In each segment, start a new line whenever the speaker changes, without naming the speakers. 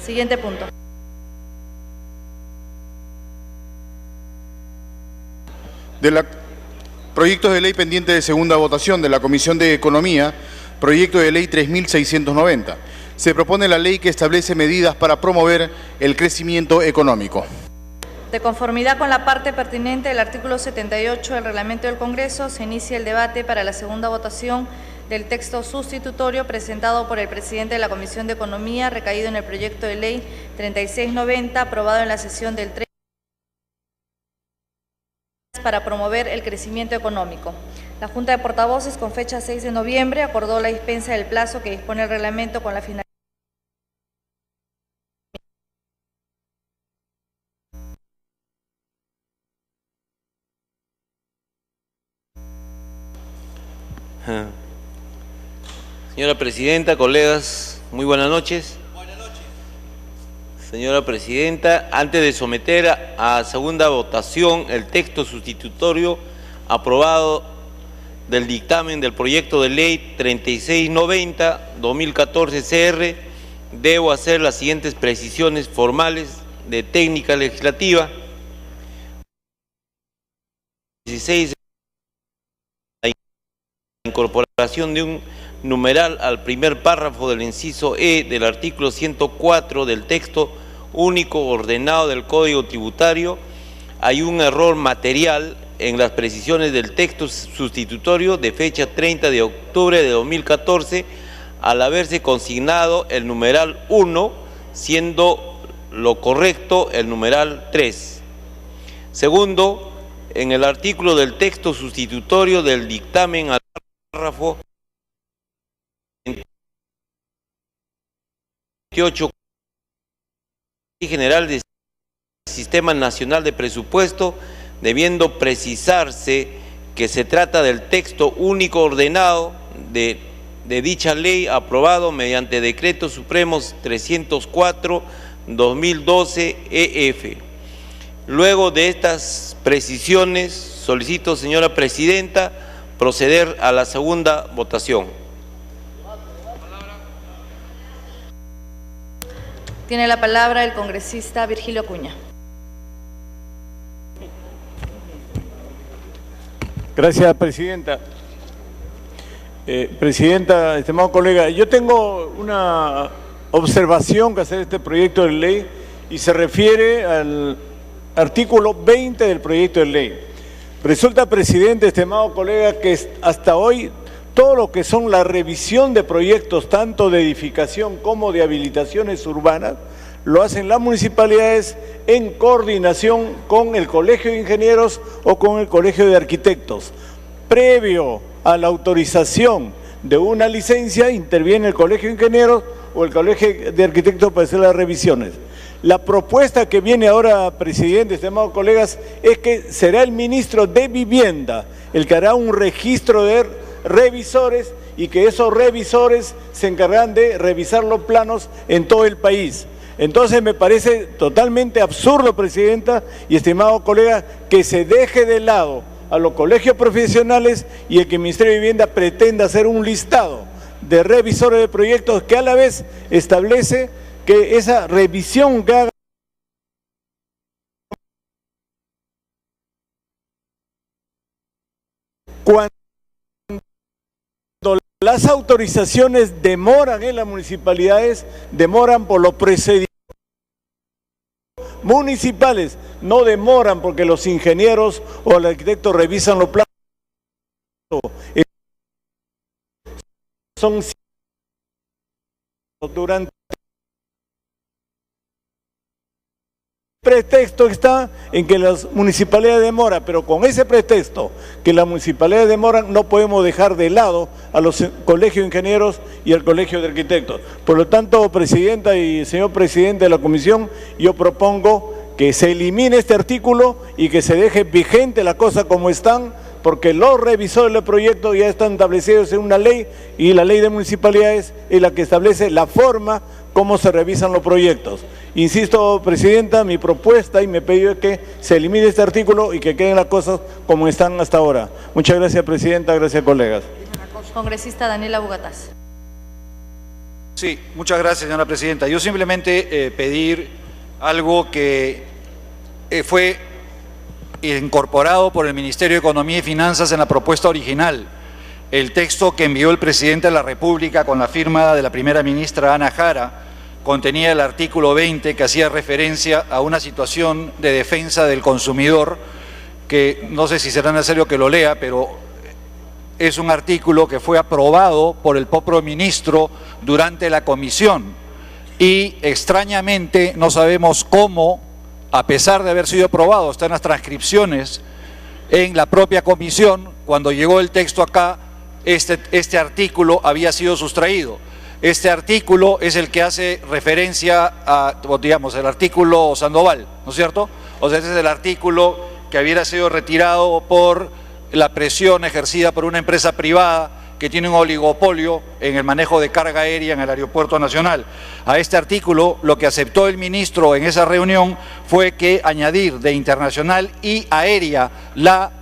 Siguiente punto.
Proyectos de ley pendientes de segunda votación de la Comisión de Economía, proyecto de ley 3690. Se propone la ley que establece medidas para promover el crecimiento económico.
De conformidad con la parte pertinente del artículo 78 del Reglamento del Congreso, se inicia el debate para la segunda votación del texto sustitutorio presentado por el presidente de la Comisión de Economía, recaído en el proyecto de ley 3690, aprobado en la sesión del 3 para promover el crecimiento económico. La Junta de Portavoces, con fecha 6 de noviembre, acordó la dispensa del plazo que dispone el reglamento con la finalidad
Señora Presidenta, colegas, muy buenas noches. Señora Presidenta, antes de someter a segunda votación el texto sustitutorio aprobado del dictamen del proyecto de ley 3690-2014 CR, debo hacer las siguientes precisiones formales de técnica legislativa. 16. La incorporación de un numeral al primer párrafo del inciso E del artículo 104 del texto único ordenado del Código Tributario. Hay un error material en las precisiones del texto sustitutorio de fecha 30 de octubre de 2014 al haberse consignado el numeral 1, siendo lo correcto el numeral 3. Segundo, en el artículo del texto sustitutorio del dictamen al párrafo 28 general del Sistema Nacional de Presupuesto, debiendo precisarse que se trata del texto único ordenado de dicha ley aprobado mediante Decreto Supremo 304/2012 EF. Luego de estas precisiones, solicito, señora Presidenta, proceder a la segunda votación.
Tiene la palabra el congresista Virgilio Acuña.
Gracias, Presidenta. Presidenta, estimado colega, yo tengo una observación que hacer este proyecto de ley y se refiere al artículo 20 del proyecto de ley. Resulta, Presidente, estimado colega, que hasta hoy todo lo que son la revisión de proyectos, tanto de edificación como de habilitaciones urbanas, lo hacen las municipalidades en coordinación con el Colegio de Ingenieros o con el Colegio de Arquitectos. Previo a la autorización de una licencia, interviene el Colegio de Ingenieros o el Colegio de Arquitectos para hacer las revisiones. La propuesta que viene ahora, Presidente, estimados colegas, es que será el ministro de Vivienda el que hará un registro de revisores y que esos revisores se encargarán de revisar los planos en todo el país. Entonces me parece totalmente absurdo, Presidenta y estimado colega, que se deje de lado a los colegios profesionales y el que el Ministerio de Vivienda pretenda hacer un listado de revisores de proyectos que a la vez establece que esa revisión que haga cuando las autorizaciones demoran en las municipalidades, demoran por los procedimientos municipales, no demoran porque los ingenieros o los arquitectos revisan los planos. Son durante pretexto está en que las municipalidades demoran, pero con ese pretexto que las municipalidades demoran no podemos dejar de lado a los colegios de ingenieros y al colegio de arquitectos. Por lo tanto, Presidenta y señor Presidente de la Comisión, yo propongo que se elimine este artículo y que se deje vigente la cosa como están, porque los revisores del proyecto ya están establecidos en una ley y la ley de municipalidades es la que establece la forma cómo se revisan los proyectos. Insisto, Presidenta, mi propuesta y me pido que se elimine este artículo y que queden las cosas como están hasta ahora. Muchas gracias, Presidenta, gracias, colegas.
Congresista Daniela Bugatás.
Sí, muchas gracias, señora presidenta. Yo simplemente pedir algo que fue incorporado por el Ministerio de Economía y Finanzas en la propuesta original. El texto que envió el presidente de la República con la firma de la primera ministra Ana Jara contenía el artículo 20 que hacía referencia a una situación de defensa del consumidor, que no sé si será necesario que lo lea, pero es un artículo que fue aprobado por el propio ministro durante la comisión y extrañamente no sabemos cómo, a pesar de haber sido aprobado, está en las transcripciones en la propia comisión, cuando llegó el texto acá, este artículo había sido sustraído. Este artículo es el que hace referencia a, digamos, el artículo Sandoval, ¿no es cierto? O sea, ese es el artículo que había sido retirado por la presión ejercida por una empresa privada que tiene un oligopolio en el manejo de carga aérea en el Aeropuerto Nacional. A este artículo, lo que aceptó el ministro en esa reunión fue que añadir de internacional y aérea la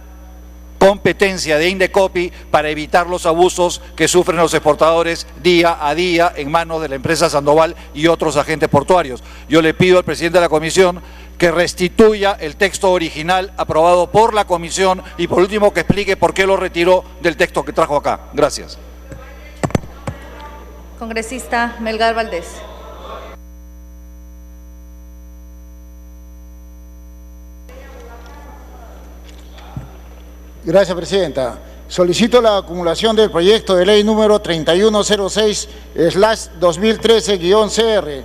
competencia de Indecopi para evitar los abusos que sufren los exportadores día a día en manos de la empresa Sandoval y otros agentes portuarios. Yo le pido al presidente de la comisión que restituya el texto original aprobado por la comisión y por último que explique por qué lo retiró del texto que trajo acá. Gracias.
Congresista Melgar Valdés.
Gracias, presidenta. Solicito la acumulación del proyecto de ley número 3106/2013-CR,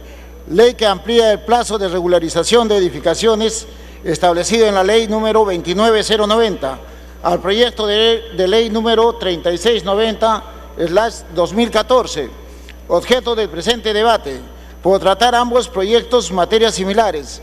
ley que amplía el plazo de regularización de edificaciones establecido en la ley número 29090 al proyecto de ley número 3690/2014, objeto del presente debate, por tratar ambos proyectos materias similares,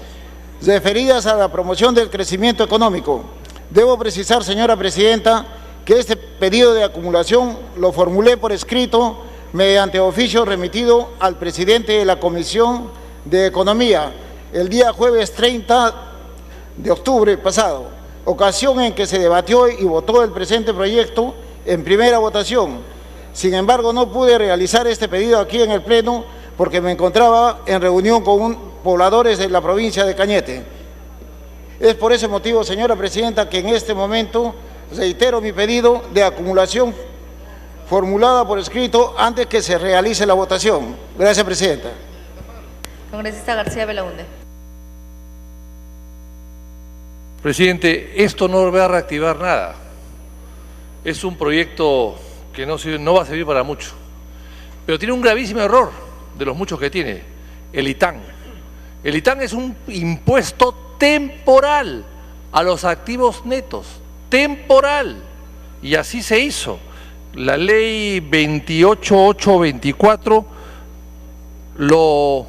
referidas a la promoción del crecimiento económico. Debo precisar, señora presidenta, que este pedido de acumulación lo formulé por escrito mediante oficio remitido al presidente de la Comisión de Economía el día jueves 30 de octubre pasado, ocasión en que se debatió y votó el presente proyecto en primera votación. Sin embargo, no pude realizar este pedido aquí en el Pleno porque me encontraba en reunión con pobladores de la provincia de Cañete. Es por ese motivo, señora presidenta, que en este momento reitero mi pedido de acumulación formulada por escrito antes que se realice la votación. Gracias, presidenta.
Congresista García Belaunde.
Presidente, esto no va a reactivar nada. Es un proyecto que no va a servir para mucho. Pero tiene un gravísimo error de los muchos que tiene, el ITAN. El ITAN es un impuesto temporal a los activos netos, temporal, y así se hizo. La ley 28824 lo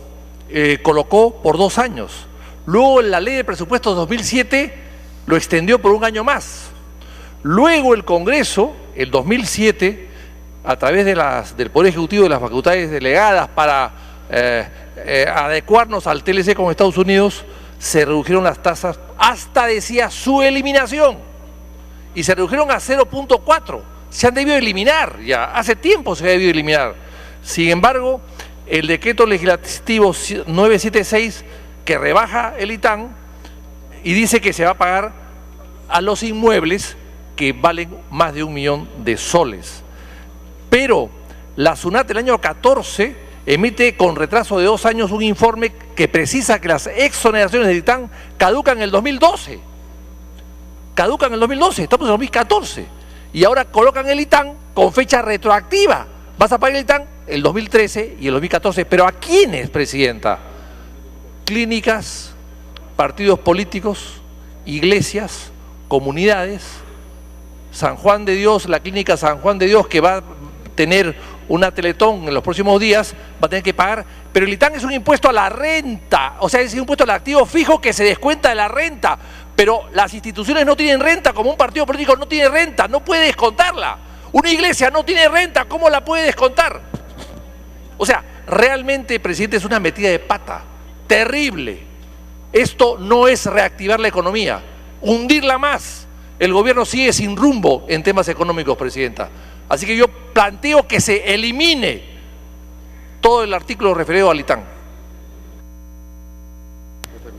colocó por 2 años, luego la ley de presupuestos 2007 lo extendió por 1 año más, luego el Congreso, el 2007, a través del Poder Ejecutivo de las facultades delegadas para adecuarnos al TLC con Estados Unidos, se redujeron las tasas hasta, decía, su eliminación, y se redujeron a 0.4, se han debido eliminar ya, hace tiempo se ha debido eliminar. Sin embargo, el decreto legislativo 976 que rebaja el ITAN y dice que se va a pagar a los inmuebles que valen más de 1 millón de soles. Pero la SUNAT el año 14 emite con retraso de 2 años un informe que precisa que las exoneraciones del ITAN caducan en el 2012. Caducan en el 2012, estamos en el 2014. Y ahora colocan el ITAN con fecha retroactiva. Vas a pagar el ITAN el 2013 y el 2014. ¿Pero a quiénes, presidenta? Clínicas, partidos políticos, iglesias, comunidades. San Juan de Dios, la clínica San Juan de Dios, que va a tener una Teletón en los próximos días, va a tener que pagar, pero el ITAN es un impuesto a la renta, o sea, es un impuesto al activo fijo que se descuenta de la renta, pero las instituciones no tienen renta, como un partido político no tiene renta, no puede descontarla. Una iglesia no tiene renta, ¿cómo la puede descontar? O sea, realmente, presidente, es una metida de pata, terrible. Esto no es reactivar la economía, hundirla más. El gobierno sigue sin rumbo en temas económicos, presidenta. Así que yo planteo que se elimine todo el artículo referido al ITAM.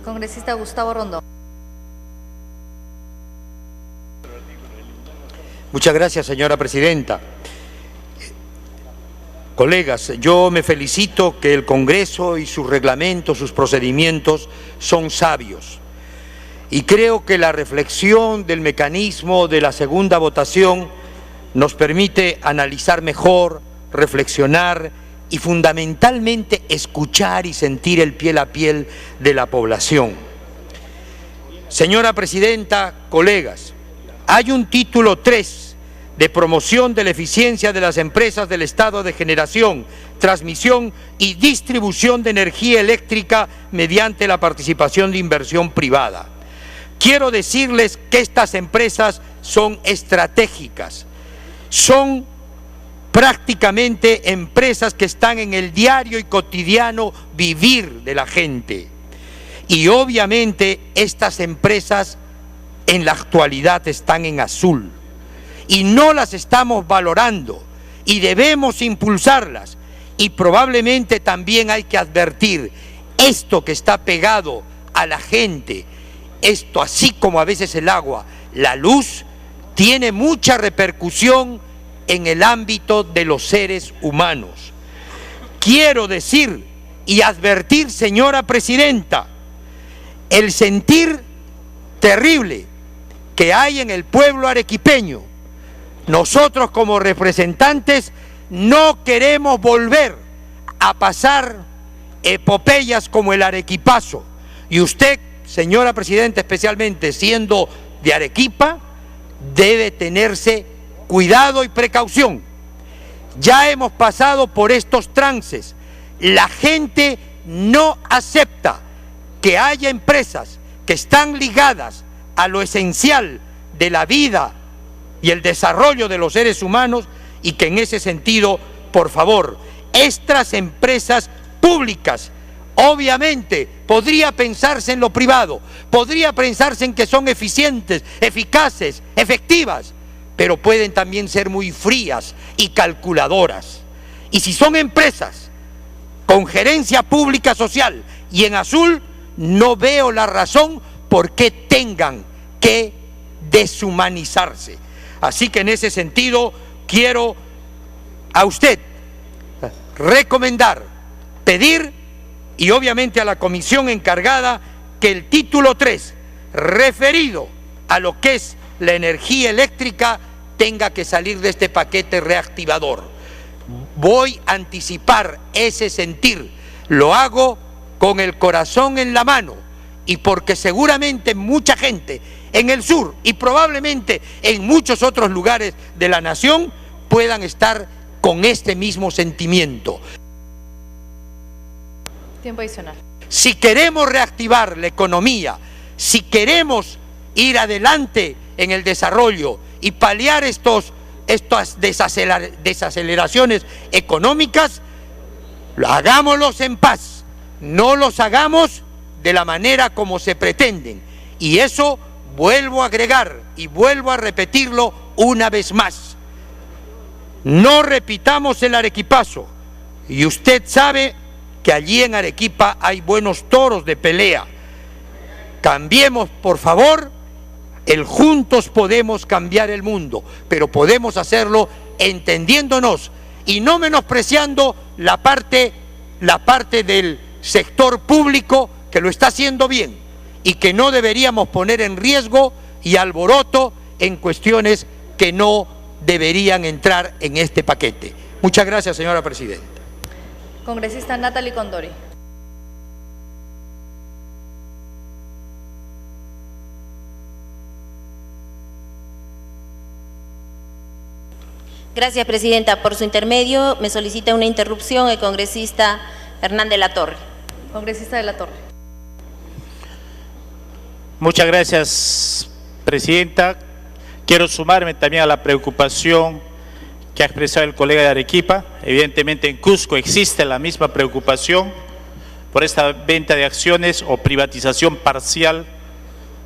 Congresista Gustavo Rondón.
Muchas gracias, señora presidenta. Colegas, yo me felicito que el Congreso y sus reglamentos, sus procedimientos son sabios. Y creo que la reflexión del mecanismo de la segunda votación nos permite analizar mejor, reflexionar y fundamentalmente escuchar y sentir el piel a piel de la población. Señora presidenta, colegas, hay un título 3 de promoción de la eficiencia de las empresas del Estado de generación, transmisión y distribución de energía eléctrica mediante la participación de inversión privada. Quiero decirles que estas empresas son estratégicas, son prácticamente empresas que están en el diario y cotidiano vivir de la gente. Y obviamente estas empresas en la actualidad están en azul y no las estamos valorando y debemos impulsarlas. Y probablemente también hay que advertir, esto que está pegado a la gente, esto así como a veces el agua, la luz, tiene mucha repercusión en el ámbito de los seres humanos. Quiero decir y advertir, señora presidenta, el sentir terrible que hay en el pueblo arequipeño. Nosotros como representantes no queremos volver a pasar epopeyas como el Arequipazo. Y usted, señora presidenta, especialmente siendo de Arequipa, debe tenerse cuidado y precaución. Ya hemos pasado por estos trances. La gente no acepta que haya empresas que están ligadas a lo esencial de la vida y el desarrollo de los seres humanos, y que en ese sentido, por favor, estas empresas públicas, obviamente, podría pensarse en lo privado, podría pensarse en que son eficientes, eficaces, efectivas, pero pueden también ser muy frías y calculadoras. Y si son empresas con gerencia pública social y en azul, no veo la razón por qué tengan que deshumanizarse. Así que en ese sentido quiero a usted recomendar, pedir y obviamente a la comisión encargada que el título 3 referido a lo que es la energía eléctrica tenga que salir de este paquete reactivador. Voy a anticipar ese sentir, lo hago con el corazón en la mano y porque seguramente mucha gente en el sur y probablemente en muchos otros lugares de la nación puedan estar con este mismo sentimiento.
Tiempo adicional.
Si queremos reactivar la economía, si queremos ir adelante en el desarrollo y paliar estas desaceleraciones económicas, hagámoslos en paz, no los hagamos de la manera como se pretenden. Y eso vuelvo a agregar y vuelvo a repetirlo una vez más. No repitamos el Arequipazo. Y usted sabe que allí en Arequipa hay buenos toros de pelea. Cambiemos, por favor, el juntos podemos cambiar el mundo, pero podemos hacerlo entendiéndonos y no menospreciando la parte del sector público que lo está haciendo bien y que no deberíamos poner en riesgo y alboroto en cuestiones que no deberían entrar en este paquete. Muchas gracias, señora presidenta.
Congresista Natalie Condori.
Gracias, presidenta. Por su intermedio, me solicita una interrupción el congresista Hernán de la Torre.
Congresista de la Torre.
Muchas gracias, presidenta. Quiero sumarme también a la preocupación que ha expresado el colega de Arequipa. Evidentemente en Cusco existe la misma preocupación por esta venta de acciones o privatización parcial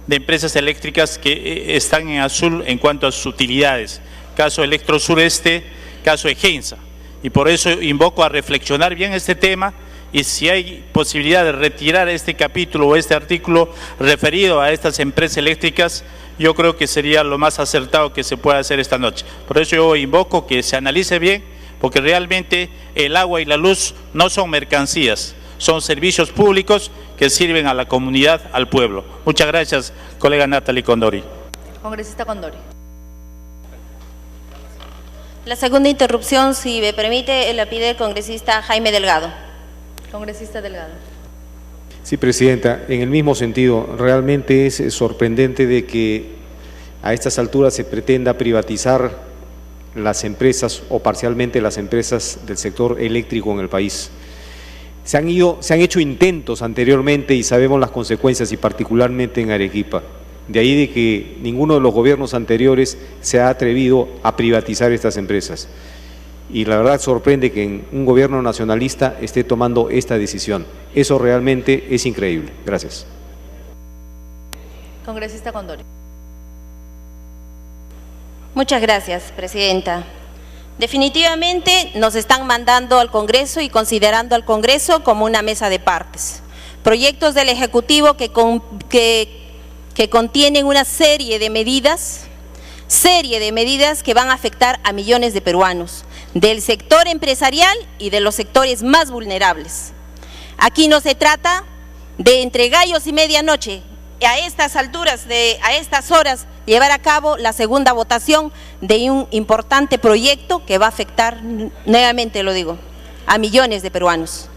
de empresas eléctricas que están en azul en cuanto a sus utilidades. Caso Electro Sureste, caso Egensa. y por eso invoco a reflexionar bien este tema, y si hay posibilidad de retirar este capítulo o este artículo referido a estas empresas eléctricas, yo creo que sería lo más acertado que se pueda hacer esta noche. Por eso yo invoco que se analice bien, porque realmente el agua y la luz no son mercancías, son servicios públicos que sirven a la comunidad, al pueblo. Muchas gracias, colega Natalie Condori.
Congresista Condori.
La segunda interrupción, si me permite, la pide el congresista Jaime Delgado.
Congresista Delgado.
Sí, Presidenta, en el mismo sentido, realmente es sorprendente de que a estas alturas se pretenda privatizar las empresas o parcialmente las empresas del sector eléctrico en el país. Se han hecho intentos anteriormente y sabemos las consecuencias, y particularmente en Arequipa. De ahí de que ninguno de los gobiernos anteriores se ha atrevido a privatizar estas empresas. Y la verdad sorprende que un gobierno nacionalista esté tomando esta decisión. Eso realmente es increíble. Gracias.
Congresista Condori.
Muchas gracias, Presidenta. Definitivamente nos están mandando al Congreso y considerando al Congreso como una mesa de partes. Proyectos del Ejecutivo que contienen una serie de medidas que van a afectar a millones de peruanos, del sector empresarial y de los sectores más vulnerables. Aquí no se trata de entre gallos y medianoche, a estas alturas, a estas horas, llevar a cabo la segunda votación de un importante proyecto que va a afectar, nuevamente lo digo, a millones de peruanos.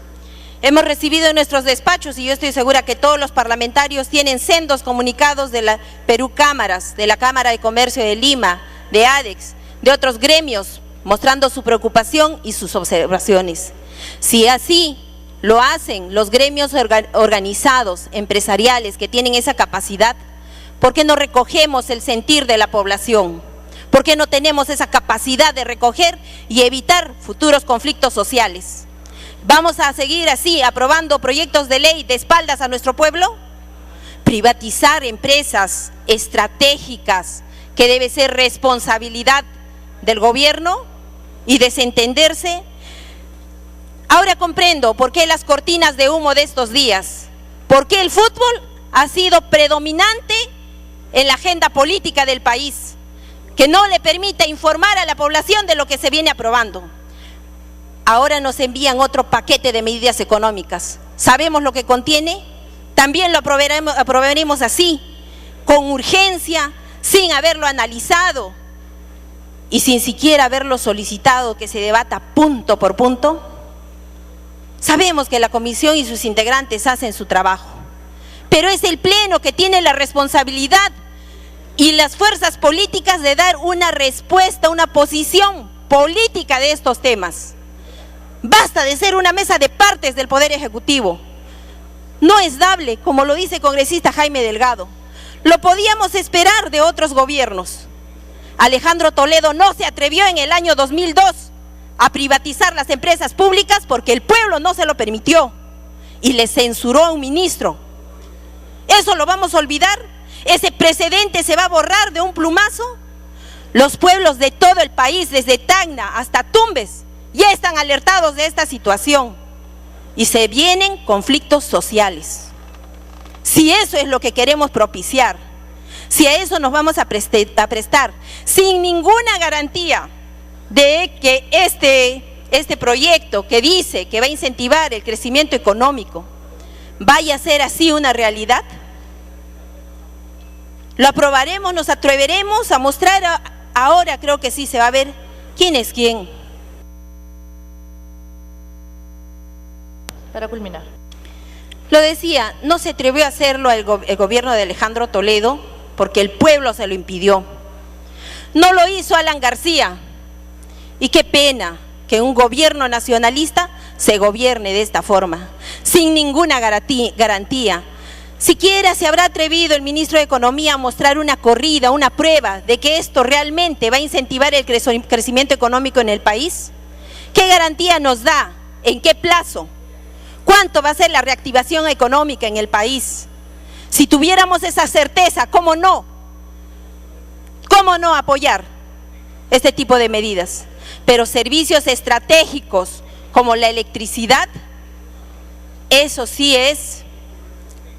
Hemos recibido en nuestros despachos, y yo estoy segura que todos los parlamentarios tienen sendos comunicados de la Perú Cámaras, de la Cámara de Comercio de Lima, de ADEX, de otros gremios, mostrando su preocupación y sus observaciones. Si así lo hacen los gremios organizados, empresariales, que tienen esa capacidad, ¿por qué no recogemos el sentir de la población? ¿Por qué no tenemos esa capacidad de recoger y evitar futuros conflictos sociales? ¿Vamos a seguir así, aprobando proyectos de ley de espaldas a nuestro pueblo? Privatizar empresas estratégicas, que debe ser responsabilidad del gobierno, y desentenderse. Ahora comprendo por qué las cortinas de humo de estos días, por qué el fútbol ha sido predominante en la agenda política del país, que no le permite informar a la población de lo que se viene aprobando. Ahora nos envían otro paquete de medidas económicas. ¿Sabemos lo que contiene? También lo aprobaremos así, con urgencia, sin haberlo analizado y sin siquiera haberlo solicitado que se debata punto por punto. Sabemos que la comisión y sus integrantes hacen su trabajo, pero es el Pleno que tiene la responsabilidad y las fuerzas políticas de dar una respuesta, una posición política de estos temas. Basta de ser una mesa de partes del Poder Ejecutivo. No es dable, como lo dice el congresista Jaime Delgado. Lo podíamos esperar de otros gobiernos. Alejandro Toledo no se atrevió en el año 2002 a privatizar las empresas públicas porque el pueblo no se lo permitió y le censuró a un ministro. ¿Eso lo vamos a olvidar? ¿Ese precedente se va a borrar de un plumazo? Los pueblos de todo el país, desde Tacna hasta Tumbes, ya están alertados de esta situación y se vienen conflictos sociales. Si eso es lo que queremos propiciar, si a eso nos vamos a prestar sin ninguna garantía de que este proyecto que dice que va a incentivar el crecimiento económico vaya a ser así una realidad, lo aprobaremos, nos atreveremos a mostrar. Ahora creo que sí se va a ver quién es quién.
Para culminar.
Lo decía, no se atrevió a hacerlo el gobierno de Alejandro Toledo porque el pueblo se lo impidió. No lo hizo Alan García. Y qué pena que un gobierno nacionalista se gobierne de esta forma, sin ninguna garantía. Siquiera se habrá atrevido el ministro de Economía a mostrar una corrida, una prueba de que esto realmente va a incentivar el crecimiento económico en el país. ¿Qué garantía nos da? ¿En qué plazo? ¿Cuánto va a ser la reactivación económica en el país? Si tuviéramos esa certeza, ¿cómo no? ¿Cómo no apoyar este tipo de medidas? pero servicios estratégicos como la electricidad, eso sí es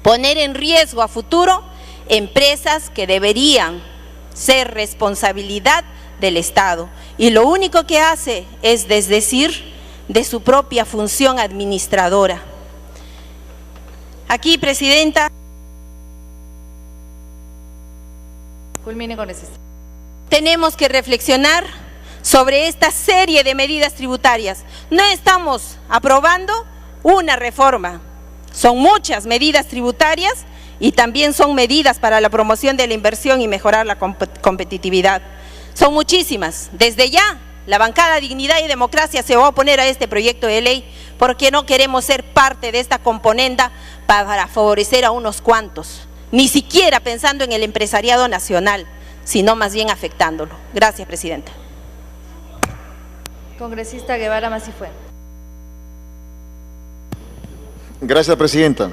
poner en riesgo a futuro empresas que deberían ser responsabilidad del Estado. Y lo único que hace es desdecir de su propia función administradora. Aquí, Presidenta.
Culmine, congresista.
Tenemos que reflexionar sobre esta serie de medidas tributarias. No estamos aprobando una reforma, son muchas medidas tributarias y también son medidas para la promoción de la inversión y mejorar la competitividad. Son muchísimas. Desde ya, la bancada Dignidad y Democracia se va a oponer a este proyecto de ley porque no queremos ser parte de esta componenda para favorecer a unos cuantos, ni siquiera pensando en el empresariado nacional, sino más bien afectándolo. Gracias, Presidenta.
Congresista Guevara Macifue.
Gracias, Presidenta.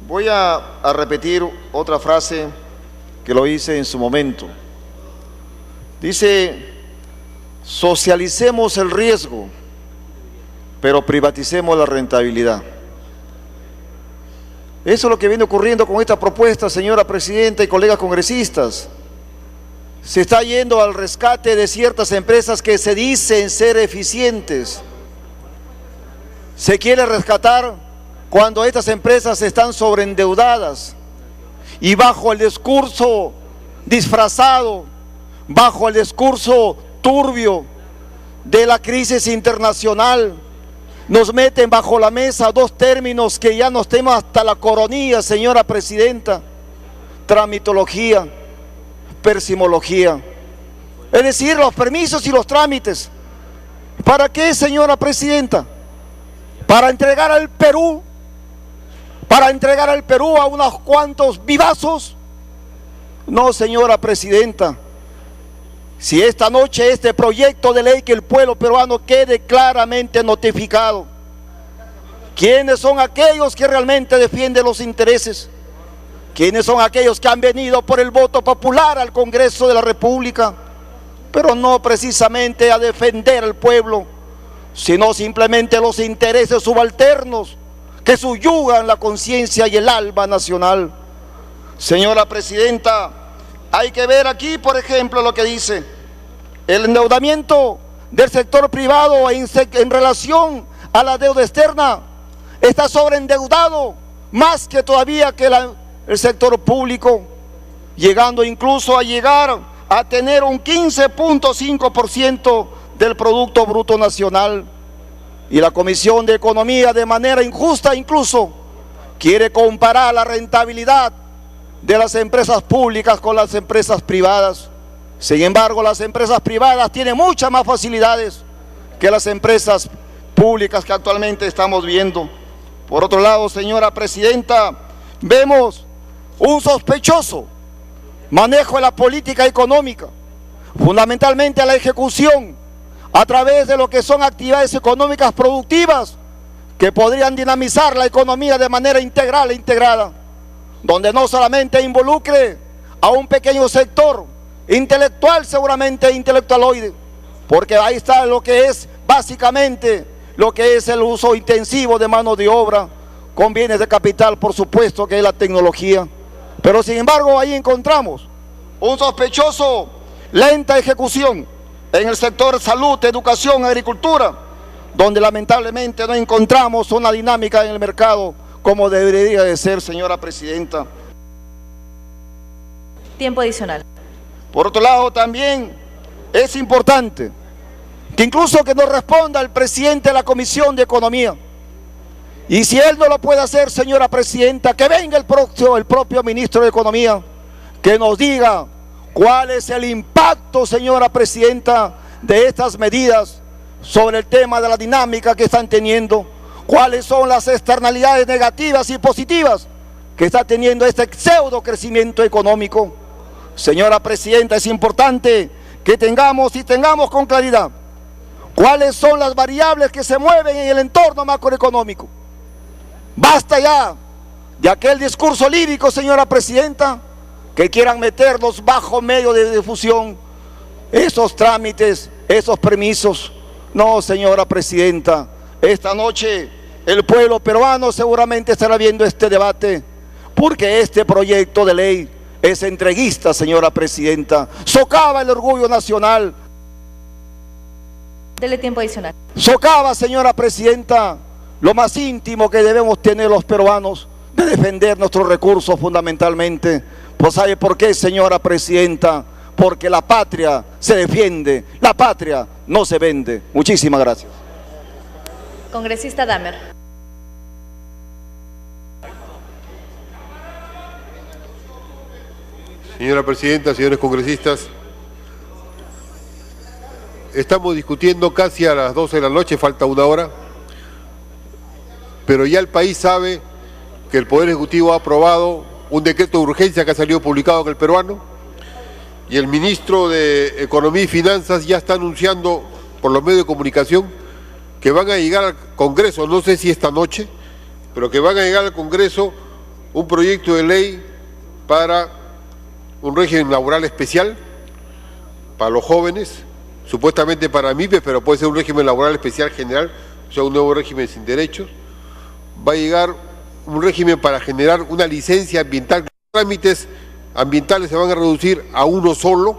Voy a repetir otra frase que lo hice en su momento. Dice, socialicemos el riesgo, pero privaticemos la rentabilidad. Eso es lo que viene ocurriendo con esta propuesta, señora Presidenta y colegas congresistas. Se está yendo al rescate de ciertas empresas que se dicen ser eficientes. Se quiere rescatar cuando estas empresas están sobreendeudadas y bajo el discurso disfrazado, bajo el discurso turbio de la crisis internacional, nos meten bajo la mesa dos términos que ya nos tenemos hasta la coronilla, señora Presidenta: tramitología, persimología. Es decir, los permisos y los trámites. ¿Para qué, señora Presidenta? ¿Para entregar al Perú? ¿Para entregar al Perú a unos cuantos vivazos? No, señora Presidenta. Si esta noche este proyecto de ley, que el pueblo peruano quede claramente notificado, ¿quiénes son aquellos que realmente defienden los intereses? ¿Quiénes son aquellos que han venido por el voto popular al Congreso de la República, pero no precisamente a defender al pueblo, sino simplemente los intereses subalternos que subyugan la conciencia y el alma nacional? Señora Presidenta, hay que ver aquí, por ejemplo, lo que dice el endeudamiento del sector privado en relación a la deuda externa. Está sobreendeudado más que todavía que el sector público, llegando incluso a tener un 15.5% del Producto Bruto Nacional. Y la Comisión de Economía, de manera injusta incluso, quiere comparar la rentabilidad de las empresas públicas con las empresas privadas. Sin embargo, las empresas privadas tienen muchas más facilidades que las empresas públicas que actualmente estamos viendo. Por otro lado, señora Presidenta, vemos un sospechoso manejo de la política económica, fundamentalmente la ejecución a través de lo que son actividades económicas productivas que podrían dinamizar la economía de manera integral e integrada, donde no solamente involucre a un pequeño sector intelectual, seguramente intelectualoide, porque ahí está lo que es básicamente lo que es el uso intensivo de mano de obra, con bienes de capital, por supuesto, que es la tecnología. Pero sin embargo ahí encontramos un sospechoso lenta ejecución en el sector salud, educación, agricultura, donde lamentablemente no encontramos una dinámica en el mercado como debería de ser, señora Presidenta.
Tiempo adicional.
Por otro lado, también es importante que incluso que nos responda el presidente de la Comisión de Economía. Y si él no lo puede hacer, señora Presidenta, que venga el propio ministro de Economía, que nos diga cuál es el impacto, señora Presidenta, de estas medidas sobre el tema de la dinámica que están teniendo, cuáles son las externalidades negativas y positivas que está teniendo este pseudo crecimiento económico. Señora Presidenta, es importante que tengamos con claridad cuáles son las variables que se mueven en el entorno macroeconómico. Basta ya de aquel discurso lírico, señora Presidenta, que quieran meternos bajo medio de difusión esos trámites esos permisos. No, señora presidenta, esta noche el pueblo peruano seguramente estará viendo este debate, porque este proyecto de ley es entreguista, señora presidenta. Socava el orgullo nacional.
Dele tiempo adicional.
Socava, señora presidenta, lo más íntimo que debemos tener los peruanos de defender nuestros recursos fundamentalmente. Pues ¿sabe por qué, señora presidenta? Porque la patria se defiende, la patria no se vende. Muchísimas gracias.
Congresista Damer.
Señora presidenta, señores congresistas, estamos discutiendo casi a las 12 de la noche, falta una hora, pero ya el país sabe que el Poder Ejecutivo ha aprobado un decreto de urgencia que ha salido publicado en El Peruano, y el ministro de Economía y Finanzas ya está anunciando por los medios de comunicación que van a llegar al Congreso, no sé si esta noche, pero que van a llegar al Congreso un proyecto de ley para un régimen laboral especial para los jóvenes, supuestamente para MIPES, pero puede ser un régimen laboral especial general, o sea, un nuevo régimen sin derechos. Va a llegar un régimen para generar una licencia ambiental. Los trámites ambientales se van a reducir a uno solo,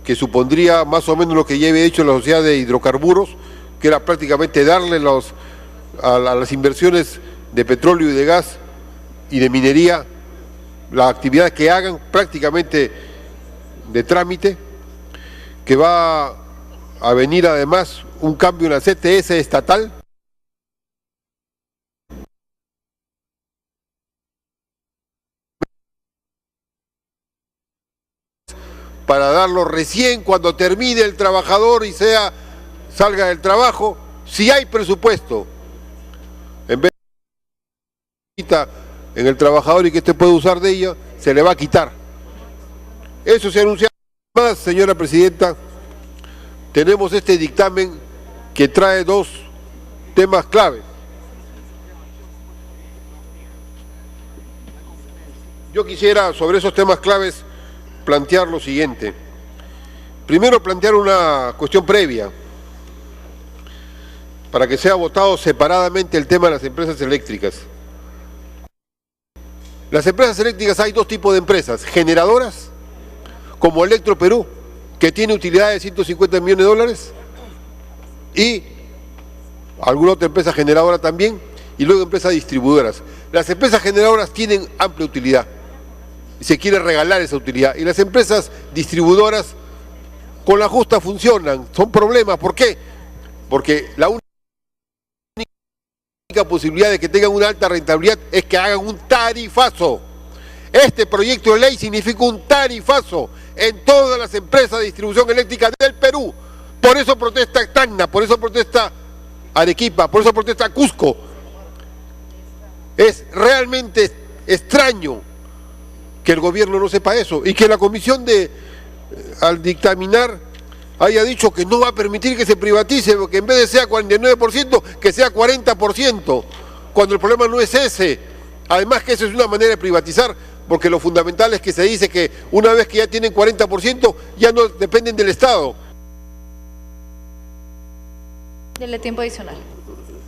que supondría más o menos lo que lleve hecho la Sociedad de Hidrocarburos, que era prácticamente darle a las inversiones de petróleo y de gas y de minería la actividad que hagan prácticamente de trámite, que va a venir además un cambio en la CTS estatal, para darlo recién cuando termine el trabajador y salga del trabajo, si hay presupuesto, en vez de en el trabajador y que este puede usar de ella, se le va a quitar. Eso se anuncia. Más, señora presidenta, tenemos este dictamen que trae dos temas clave. Yo quisiera sobre esos temas claves plantear lo siguiente. Primero, plantear una cuestión previa para que sea votado separadamente el tema de las empresas eléctricas. Las empresas eléctricas, hay dos tipos de empresas: generadoras, como Electroperú, que tiene utilidad de 150 millones de dólares, y alguna otra empresa generadora también, y luego empresas distribuidoras. Las empresas generadoras tienen amplia utilidad y se quiere regalar esa utilidad, y las empresas distribuidoras con la justa funcionan, son problemas. ¿Por qué? Porque la única posibilidad de que tengan una alta rentabilidad es que hagan un tarifazo. Este proyecto de ley significa un tarifazo en todas las empresas de distribución eléctrica del Perú. Por eso protesta Tacna, por eso protesta Arequipa, por eso protesta Cusco. Es realmente extraño que el gobierno no sepa eso y que la comisión al dictaminar haya dicho que no va a permitir que se privatice, porque en vez de sea 49%, que sea 40%, cuando el problema no es ese. Además que eso es una manera de privatizar, porque lo fundamental es que se dice que una vez que ya tienen 40%, ya no dependen del Estado.
Dele tiempo adicional.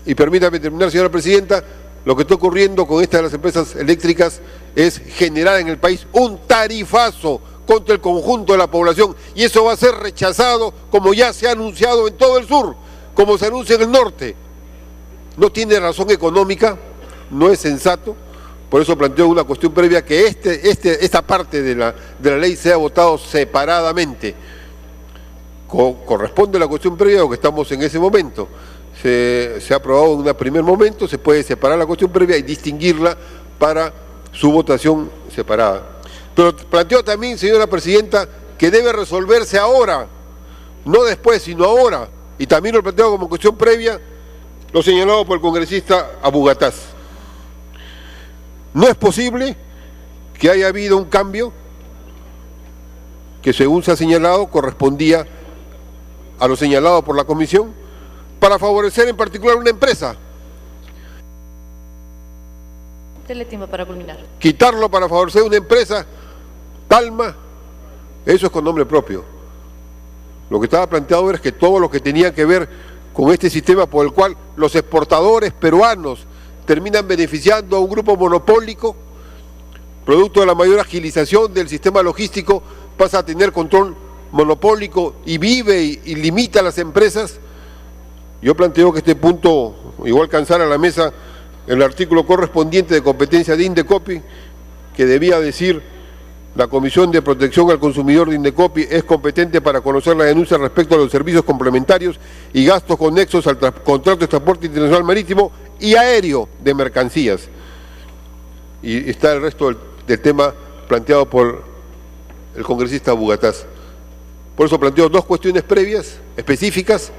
Y permítame terminar, señora presidenta. Lo que está ocurriendo con estas de las empresas eléctricas es generar en el país un tarifazo contra el conjunto de la población, y eso va a ser rechazado, como ya se ha anunciado en todo el sur, como se anuncia en el norte. No tiene razón económica, no es sensato. Por eso planteo una cuestión previa, que esta parte de la ley sea votado separadamente. Corresponde a la cuestión previa, porque estamos en ese momento. Se ha aprobado en un primer momento, se puede separar la cuestión previa y distinguirla para su votación separada. Pero planteo también, señora presidenta, que debe resolverse ahora, no después, sino ahora. Y también lo planteo como cuestión previa, lo señalado por el congresista Abugataz. No es posible que haya habido un cambio que, según se ha señalado, correspondía a lo señalado por la comisión, para favorecer en particular una empresa.
Dele tiempo para culminar.
Quitarlo para favorecer una empresa, Palma, eso es con nombre propio. Lo que estaba planteado es que todo lo que tenía que ver con este sistema por el cual los exportadores peruanos terminan beneficiando a un grupo monopólico, producto de la mayor agilización del sistema logístico, pasa a tener control monopólico y vive y limita a las empresas. Yo planteo que este punto igual alcanzara a la mesa el artículo correspondiente de competencia de Indecopi, que debía decir: la Comisión de Protección al Consumidor de Indecopi es competente para conocer la denuncia respecto a los servicios complementarios y gastos conexos al contrato de transporte internacional marítimo y aéreo de mercancías. Y está el resto del tema planteado por el congresista Bugatás. Por eso planteo dos cuestiones previas, específicas,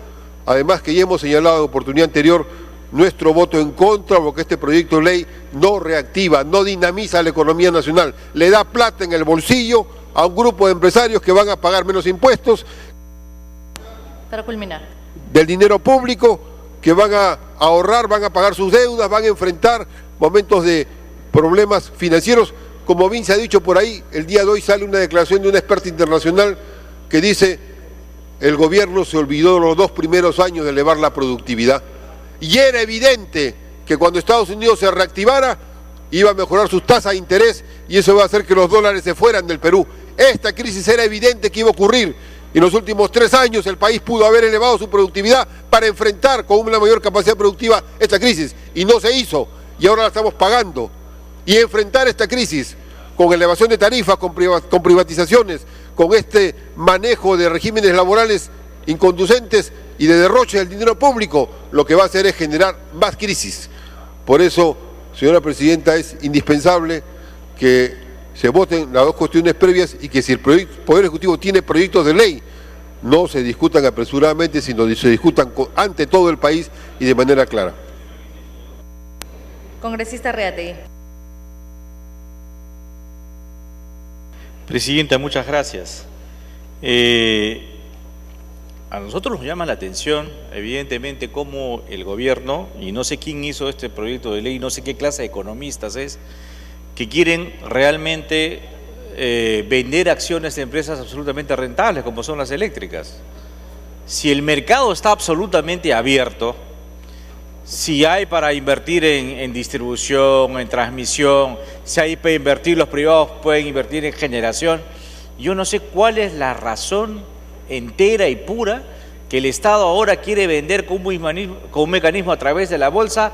además que ya hemos señalado en oportunidad anterior nuestro voto en contra, porque este proyecto de ley no reactiva, no dinamiza la economía nacional, le da plata en el bolsillo a un grupo de empresarios que van a pagar menos impuestos.
Para culminar.
Del dinero público, que van a ahorrar, van a pagar sus deudas, van a enfrentar momentos de problemas financieros. Como bien se ha dicho por ahí, el día de hoy sale una declaración de un experto internacional que dice: el gobierno se olvidó los 2 primeros años de elevar la productividad. Y era evidente que cuando Estados Unidos se reactivara, iba a mejorar sus tasas de interés y eso iba a hacer que los dólares se fueran del Perú. Esta crisis era evidente que iba a ocurrir. Y en los últimos 3 años el país pudo haber elevado su productividad para enfrentar con una mayor capacidad productiva esta crisis. Y no se hizo. Y ahora la estamos pagando. Y enfrentar esta crisis con elevación de tarifas, con privatizaciones, con este manejo de regímenes laborales inconducentes y de derroche del dinero público, lo que va a hacer es generar más crisis. Por eso, señora Presidenta, es indispensable que se voten las dos cuestiones previas y que si el Poder Ejecutivo tiene proyectos de ley, no se discutan apresuradamente, sino se discutan ante todo el país y de manera clara.
Congresista Reategui.
Presidenta, muchas gracias. A nosotros nos llama la atención, evidentemente, cómo el gobierno, y no sé quién hizo este proyecto de ley, no sé qué clase de economistas es, que quieren realmente vender acciones de empresas absolutamente rentables, como son las eléctricas. Si el mercado está absolutamente abierto, si hay para invertir en distribución, en transmisión, si hay para invertir, los privados pueden invertir en generación, yo no sé cuál es la razón entera y pura que el Estado ahora quiere vender con un mecanismo a través de la bolsa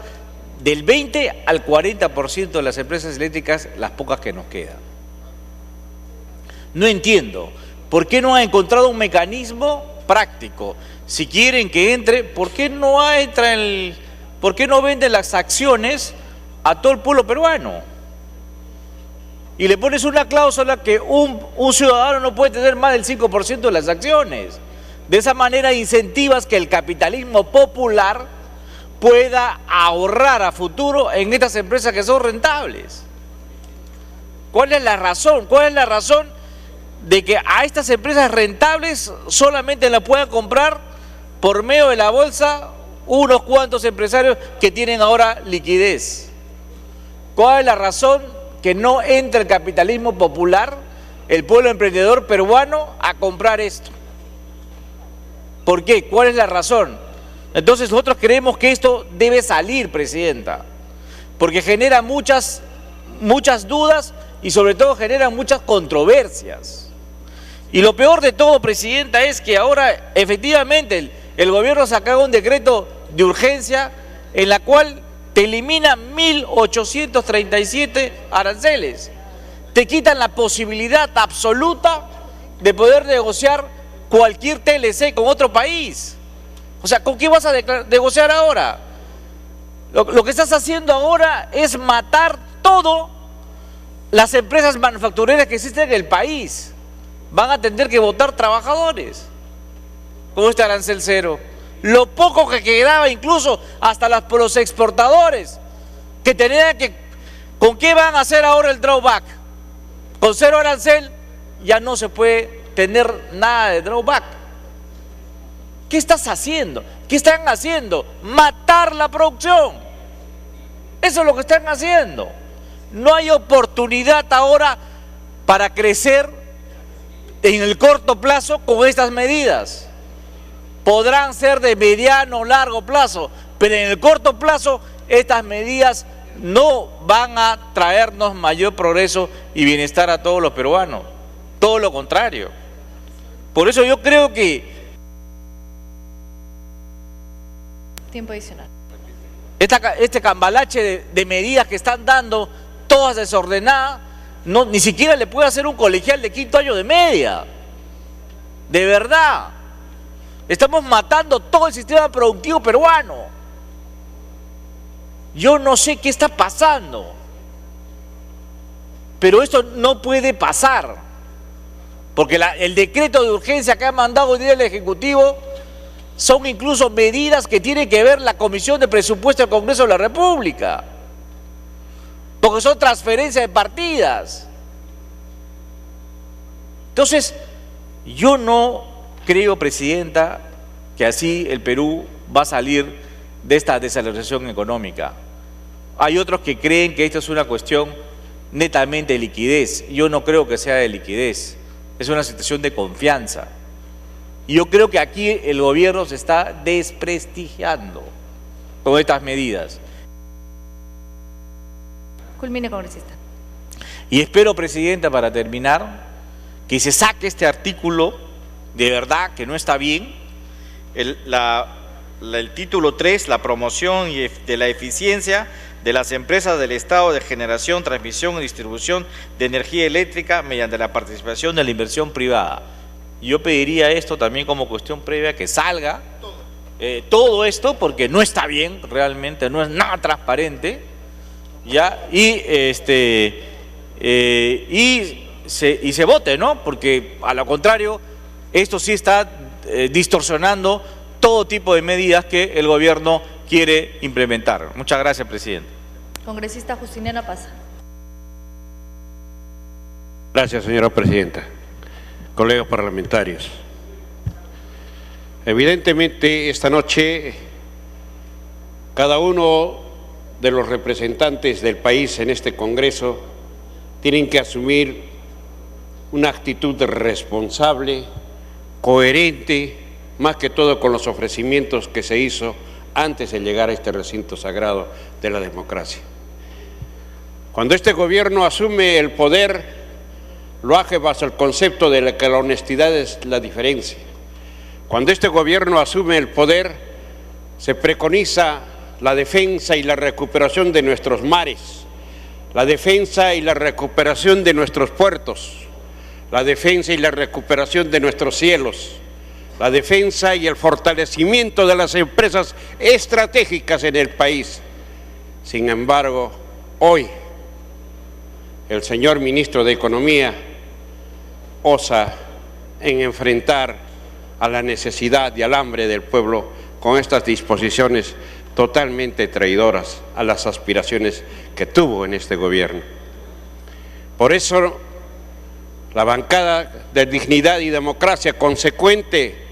del 20 al 40% de las empresas eléctricas, las pocas que nos quedan. No entiendo, ¿por qué no ha encontrado un mecanismo práctico? Si quieren que entre, ¿por qué no venden las acciones a todo el pueblo peruano? Y le pones una cláusula que un ciudadano no puede tener más del 5% de las acciones. De esa manera incentivas que el capitalismo popular pueda ahorrar a futuro en estas empresas que son rentables. ¿Cuál es la razón? ¿Cuál es la razón de que a estas empresas rentables solamente las puedan comprar por medio de la bolsa unos cuantos empresarios que tienen ahora liquidez? ¿Cuál es la razón que no entre el capitalismo popular, el pueblo emprendedor peruano, a comprar esto? ¿Por qué? ¿Cuál es la razón? Entonces nosotros creemos que esto debe salir, Presidenta, porque genera muchas dudas y sobre todo genera muchas controversias. Y lo peor de todo, Presidenta, es que ahora efectivamente el gobierno sacó un decreto de urgencia en la cual te eliminan 1.837 aranceles, te quitan la posibilidad absoluta de poder negociar cualquier TLC con otro país. O sea, ¿con qué vas a negociar ahora? Lo que estás haciendo ahora es matar todas las empresas manufactureras que existen en el país. Van a tener que votar trabajadores con este arancel cero. Lo poco que quedaba, incluso hasta los exportadores, que tenían que... ¿Con qué van a hacer ahora el drawback? Con cero arancel ya no se puede tener nada de drawback. ¿Qué estás haciendo? ¿Qué están haciendo? Matar la producción. Eso es lo que están haciendo. No hay oportunidad ahora para crecer en el corto plazo con estas medidas. podrán ser de mediano o largo plazo, pero en el corto plazo estas medidas no van a traernos mayor progreso y bienestar a todos los peruanos, todo lo contrario. Por eso yo creo que
Tiempo adicional.
este cambalache de medidas que están dando, todas desordenadas, ni siquiera le puede hacer un colegial de quinto año de media. De verdad. Estamos matando todo el sistema productivo peruano. Yo no sé qué está pasando. Pero esto no puede pasar. Porque el decreto de urgencia que ha mandado hoy día el Ejecutivo son incluso medidas que tiene que ver la Comisión de Presupuesto del Congreso de la República. Porque son transferencias de partidas. Entonces, yo no creo, Presidenta, que así el Perú va a salir de esta desaceleración económica. Hay otros que creen que esto es una cuestión netamente de liquidez. Yo no creo que sea de liquidez. Es una situación de confianza. Y yo creo que aquí el gobierno se está desprestigiando con estas medidas.
Culmine, congresista.
Y espero, Presidenta, para terminar, que se saque este artículo de verdad que no está bien.
El título 3, la promoción de la eficiencia de las empresas del Estado de generación, transmisión y distribución de energía eléctrica mediante la participación de la inversión privada. Yo pediría esto también como cuestión previa, que salga todo esto, porque no está bien, realmente no es nada transparente, ¿ya? Y se vote, ¿no? Porque a lo contrario, esto sí está distorsionando todo tipo de medidas que el gobierno quiere implementar. Muchas gracias, presidente.
Congresista Justiniano Pasa.
Gracias, señora presidenta. Colegas parlamentarios. Evidentemente, esta noche, cada uno de los representantes del país en este Congreso tienen que asumir una actitud responsable, coherente, más que todo con los ofrecimientos que se hizo antes de llegar a este recinto sagrado de la democracia. Cuando este gobierno asume el poder, lo hace bajo el concepto de que la honestidad es la diferencia. Cuando este gobierno asume el poder, se preconiza la defensa y la recuperación de nuestros mares, la defensa y la recuperación de nuestros puertos, la defensa y la recuperación de nuestros cielos, la defensa y el fortalecimiento de las empresas estratégicas en el país. Sin embargo, hoy el señor ministro de Economía osa en enfrentar a la necesidad y al hambre del pueblo con estas disposiciones totalmente traidoras a las aspiraciones que tuvo en este gobierno. Por eso, la bancada de Dignidad y Democracia, consecuente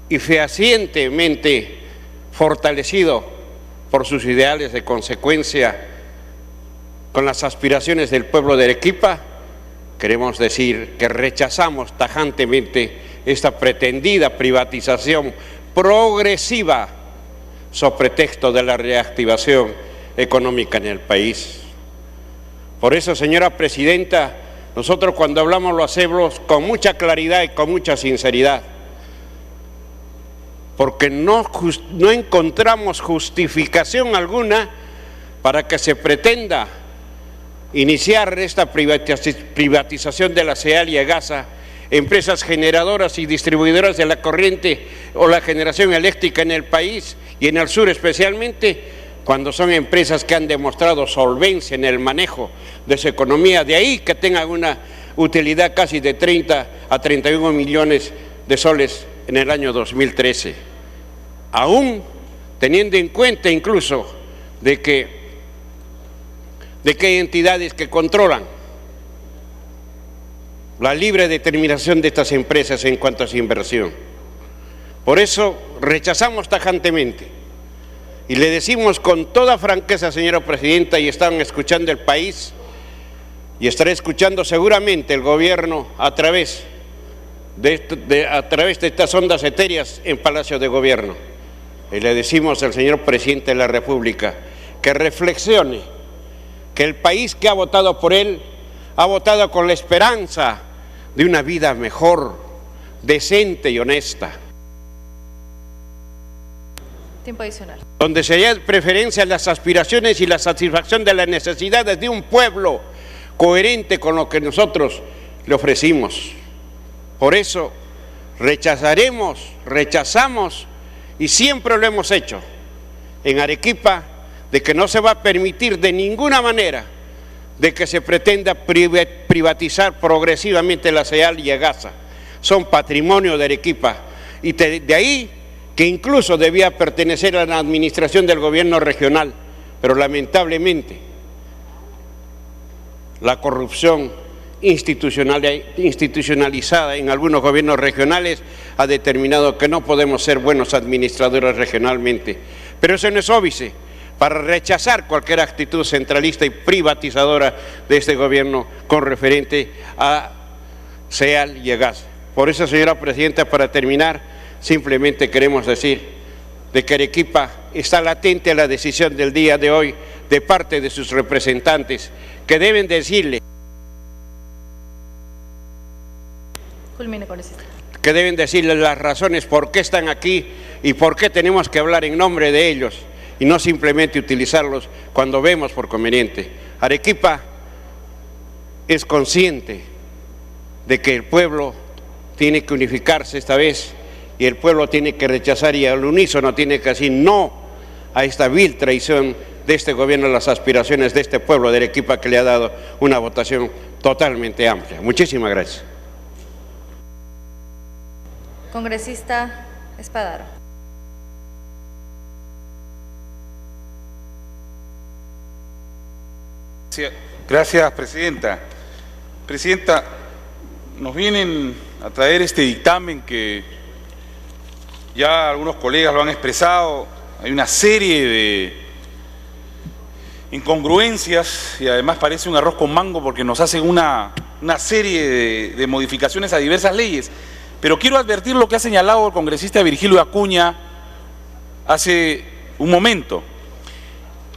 y fehacientemente fortalecido por sus ideales de consecuencia con las aspiraciones del pueblo de Arequipa, queremos decir que rechazamos tajantemente esta pretendida privatización progresiva sobre pretexto de la reactivación económica en el país. Por eso, señora presidenta, nosotros cuando hablamos lo hacemos con mucha claridad y con mucha sinceridad, porque no encontramos justificación alguna para que se pretenda iniciar esta privatización de la CEAL y EGASA, empresas generadoras y distribuidoras de la corriente o la generación eléctrica en el país y en el sur especialmente, cuando son empresas que han demostrado solvencia en el manejo de su economía, de ahí que tengan una utilidad casi de 30 a 31 millones de soles en el año 2013, aún teniendo en cuenta incluso de que hay entidades que controlan la libre determinación de estas empresas en cuanto a su inversión. Por eso rechazamos tajantemente y le decimos con toda franqueza, señora presidenta, y están escuchando el país y estará escuchando seguramente el gobierno a través a través de estas ondas etéreas en Palacio de Gobierno. Y le decimos al señor Presidente de la República que reflexione, que el país que ha votado por él ha votado con la esperanza de una vida mejor, decente y honesta.
Tiempo adicional.
Donde se haya preferencia a las aspiraciones y la satisfacción de las necesidades de un pueblo coherente con lo que nosotros le ofrecimos. Por eso rechazamos y siempre lo hemos hecho en Arequipa, de que no se va a permitir de ninguna manera de que se pretenda privatizar progresivamente la CEAL y EGASA. Son patrimonio de Arequipa y de ahí que incluso debía pertenecer a la administración del gobierno regional, pero lamentablemente la corrupción institucionalizada en algunos gobiernos regionales ha determinado que no podemos ser buenos administradores regionalmente. Pero eso no es óbice para rechazar cualquier actitud centralista y privatizadora de este gobierno con referente a CEAL y EGASA. Por eso, señora Presidenta, para terminar, simplemente queremos decir de que Arequipa está latente a la decisión del día de hoy de parte de sus representantes, que deben decirle las razones por qué están aquí y por qué tenemos que hablar en nombre de ellos y no simplemente utilizarlos cuando vemos por conveniente. Arequipa es consciente de que el pueblo tiene que unificarse esta vez y el pueblo tiene que rechazar y al unísono tiene que decir no a esta vil traición de este gobierno, las aspiraciones de este pueblo de Arequipa que le ha dado una votación totalmente amplia. Muchísimas gracias.
Congresista Espadaro.
Gracias, Presidenta. Presidenta, nos vienen a traer este dictamen que ya algunos colegas lo han expresado. Hay una serie de incongruencias y además parece un arroz con mango porque nos hacen una serie de modificaciones a diversas leyes. Pero quiero advertir lo que ha señalado el congresista Virgilio Acuña hace un momento.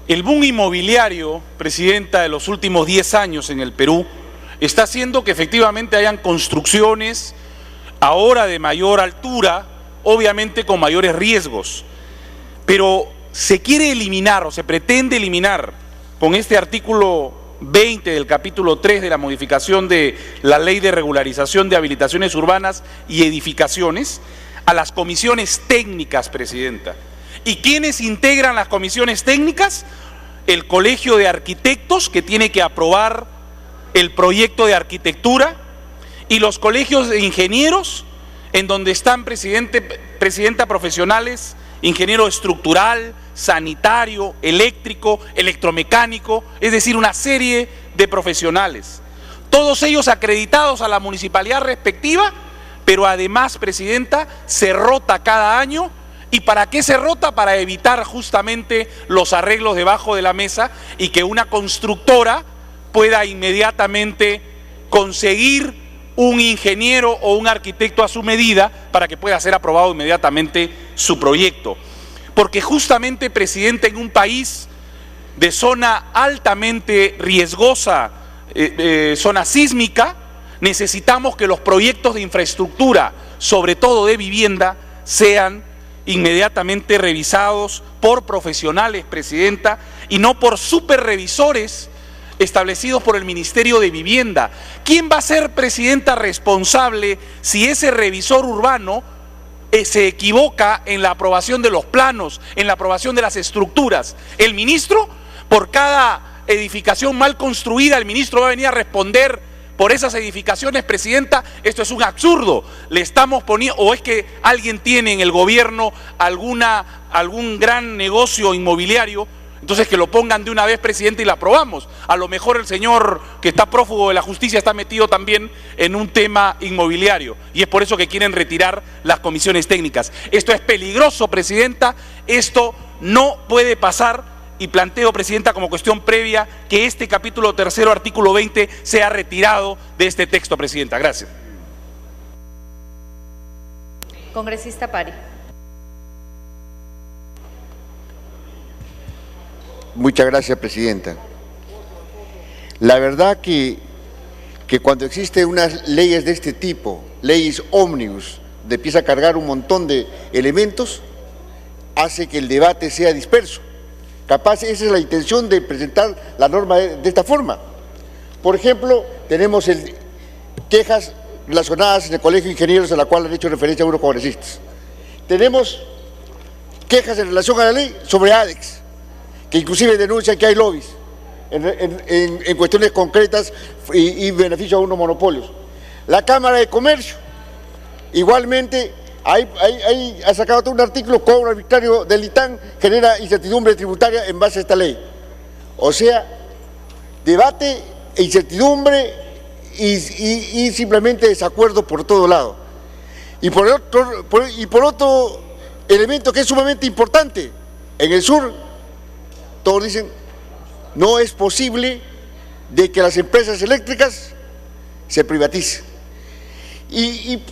El boom inmobiliario, Presidenta, de los últimos 10 años en el Perú está haciendo que efectivamente hayan construcciones ahora de mayor altura, obviamente con mayores riesgos. Pero se quiere eliminar o se pretende eliminar con este artículo 20 del capítulo 3 de la modificación de la Ley de Regularización de Habilitaciones Urbanas y Edificaciones a las comisiones técnicas, Presidenta. ¿Y quiénes integran las comisiones técnicas? El Colegio de Arquitectos, que tiene que aprobar el proyecto de arquitectura, y los colegios de ingenieros, en donde están, Presidenta, profesionales, ingeniero estructural, sanitario, eléctrico, electromecánico, es decir, una serie de profesionales. Todos ellos acreditados a la municipalidad respectiva, pero además, Presidenta, se rota cada año. ¿Y para qué se rota? Para evitar justamente los arreglos debajo de la mesa y que una constructora pueda inmediatamente conseguir un ingeniero o un arquitecto a su medida para que pueda ser aprobado inmediatamente su proyecto. Porque justamente, Presidente, en un país de zona altamente riesgosa, zona sísmica, necesitamos que los proyectos de infraestructura, sobre todo de vivienda, sean inmediatamente revisados por profesionales, Presidenta, y no por superrevisores establecidos por el Ministerio de Vivienda. ¿Quién va a ser, Presidenta, responsable si ese revisor urbano se equivoca en la aprobación de los planos, en la aprobación de las estructuras? ¿El ministro? Por cada edificación mal construida, el ministro va a venir a responder por esas edificaciones, Presidenta. Esto es un absurdo. Le estamos poniendo, o es que alguien tiene en el gobierno algún gran negocio inmobiliario, entonces que lo pongan de una vez, Presidente, y la aprobamos. A lo mejor el señor que está prófugo de la justicia está metido también en un tema inmobiliario y es por eso que quieren retirar las comisiones técnicas. Esto es peligroso, Presidenta, esto no puede pasar. Y planteo, Presidenta, como cuestión previa, que este capítulo 3, artículo 20, sea retirado de este texto, Presidenta. Gracias.
Congresista Pari.
Muchas gracias, Presidenta. La verdad que cuando existen unas leyes de este tipo, leyes ómnibus, de empieza a cargar un montón de elementos, hace que el debate sea disperso. Capaz esa es la intención de presentar la norma de esta forma. Por ejemplo, tenemos quejas relacionadas en el Colegio de Ingenieros a la cual han hecho referencia algunos congresistas. Tenemos quejas en relación a la ley sobre ADEX, que inclusive denuncian que hay lobbies en cuestiones concretas y beneficio a unos monopolios. La Cámara de Comercio, igualmente, ha sacado todo un artículo, cobro arbitrario del ITAN, genera incertidumbre tributaria en base a esta ley. O sea, debate, incertidumbre y simplemente desacuerdo por todo lado. Y por otro elemento que es sumamente importante, en el sur, todos dicen, no es posible de que las empresas eléctricas se privaticen.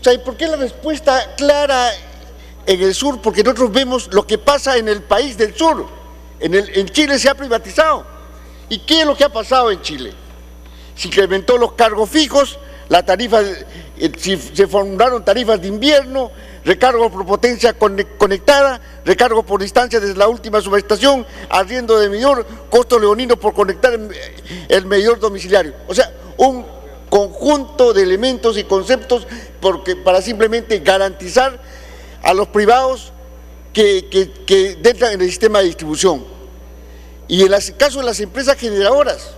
¿Sabe por qué la respuesta clara en el sur? Porque nosotros vemos lo que pasa en el país del sur. En Chile se ha privatizado. ¿Y qué es lo que ha pasado en Chile? Se incrementó los cargos fijos, la tarifa, se formularon tarifas de invierno, recargo por potencia conectada, recargo por distancia desde la última subestación, arriendo de medidor, costo leonino por conectar el medidor domiciliario. O sea, un conjunto de elementos y conceptos para simplemente garantizar a los privados que entran en el sistema de distribución. Y en el caso de las empresas generadoras,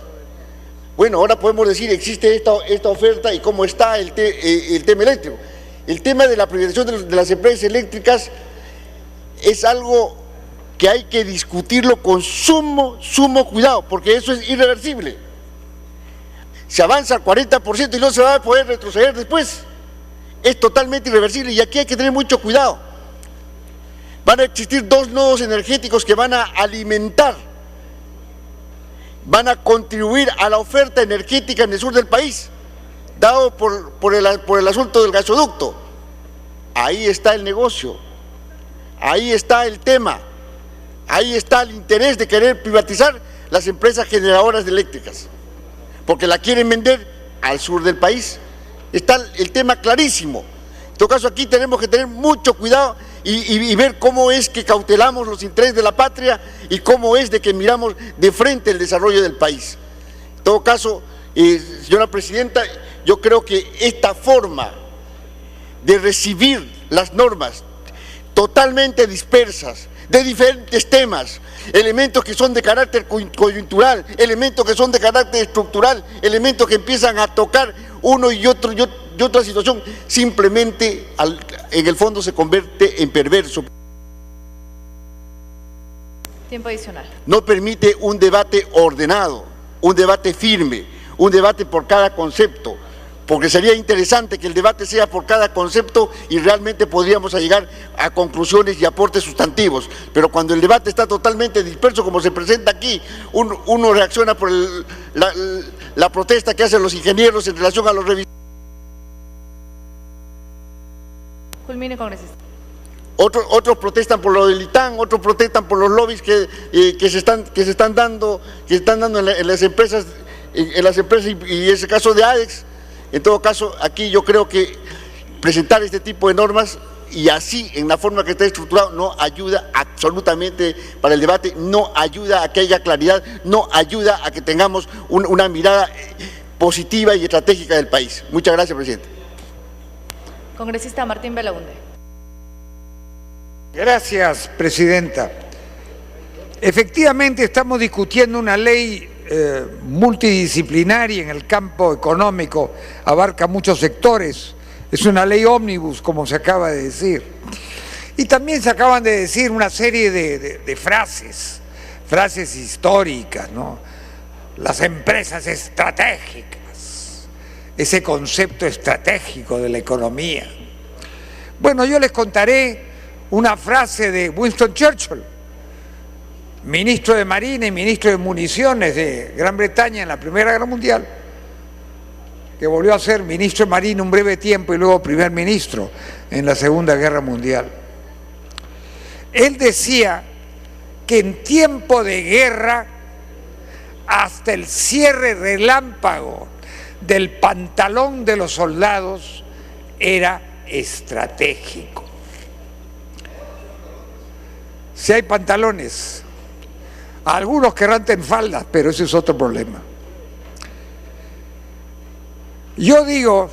bueno, ahora podemos decir, existe esta oferta y cómo está el tema eléctrico. El tema de la privatización de las empresas eléctricas es algo que hay que discutirlo con sumo cuidado, porque eso es irreversible. Se avanza al 40% y no se va a poder retroceder después. Es totalmente irreversible y aquí hay que tener mucho cuidado. Van a existir dos nodos energéticos que van a alimentar, van a contribuir a la oferta energética en el sur del país, dado por el asunto del gasoducto. Ahí está el negocio, ahí está el tema, ahí está el interés de querer privatizar las empresas generadoras eléctricas, porque la quieren vender al sur del país. Está el tema clarísimo. En todo caso, aquí tenemos que tener mucho cuidado y ver cómo es que cautelamos los intereses de la patria y cómo es de que miramos de frente el desarrollo del país. En todo caso, señora Presidenta, yo creo que esta forma de recibir las normas totalmente dispersas, de diferentes temas, elementos que son de carácter coyuntural, elementos que son de carácter estructural, elementos que empiezan a tocar uno y otra situación, simplemente en el fondo se convierte en perverso.
Tiempo adicional.
No permite un debate ordenado, un debate firme, un debate por cada concepto, porque sería interesante que el debate sea por cada concepto y realmente podríamos llegar a conclusiones y aportes sustantivos. Pero cuando el debate está totalmente disperso, como se presenta aquí, uno reacciona por la protesta que hacen los ingenieros en relación a los revisores.
Culmine, congresista.
Otros protestan por lo del ITAN, otros protestan por los lobbies que se están dando en las empresas y ese caso de ADEX. En todo caso, aquí yo creo que presentar este tipo de normas y así, en la forma que está estructurado, no ayuda absolutamente para el debate, no ayuda a que haya claridad, no ayuda a que tengamos una mirada positiva y estratégica del país. Muchas gracias, presidente.
Congresista Martín Belaunde.
Gracias, presidenta. Efectivamente, estamos discutiendo una ley multidisciplinaria en el campo económico, abarca muchos sectores, es una ley ómnibus, como se acaba de decir. Y también se acaban de decir una serie de frases históricas, ¿no? Las empresas estratégicas, ese concepto estratégico de la economía. Bueno, yo les contaré una frase de Winston Churchill, ministro de Marina y ministro de Municiones de Gran Bretaña en la Primera Guerra Mundial, que volvió a ser ministro de Marina un breve tiempo y luego primer ministro en la Segunda Guerra Mundial. Él decía que en tiempo de guerra, hasta el cierre relámpago del pantalón de los soldados era estratégico. Si hay pantalones, algunos querrán tener faldas, pero ese es otro problema. Yo digo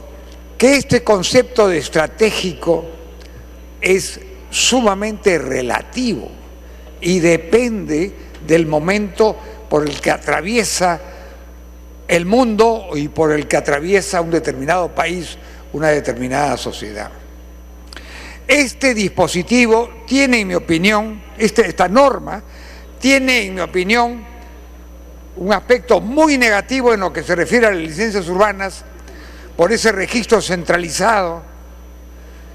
que este concepto de estratégico es sumamente relativo y depende del momento por el que atraviesa el mundo y por el que atraviesa un determinado país, una determinada sociedad. Este dispositivo tiene, en mi opinión, esta norma tiene, en mi opinión, un aspecto muy negativo en lo que se refiere a las licencias urbanas, por ese registro centralizado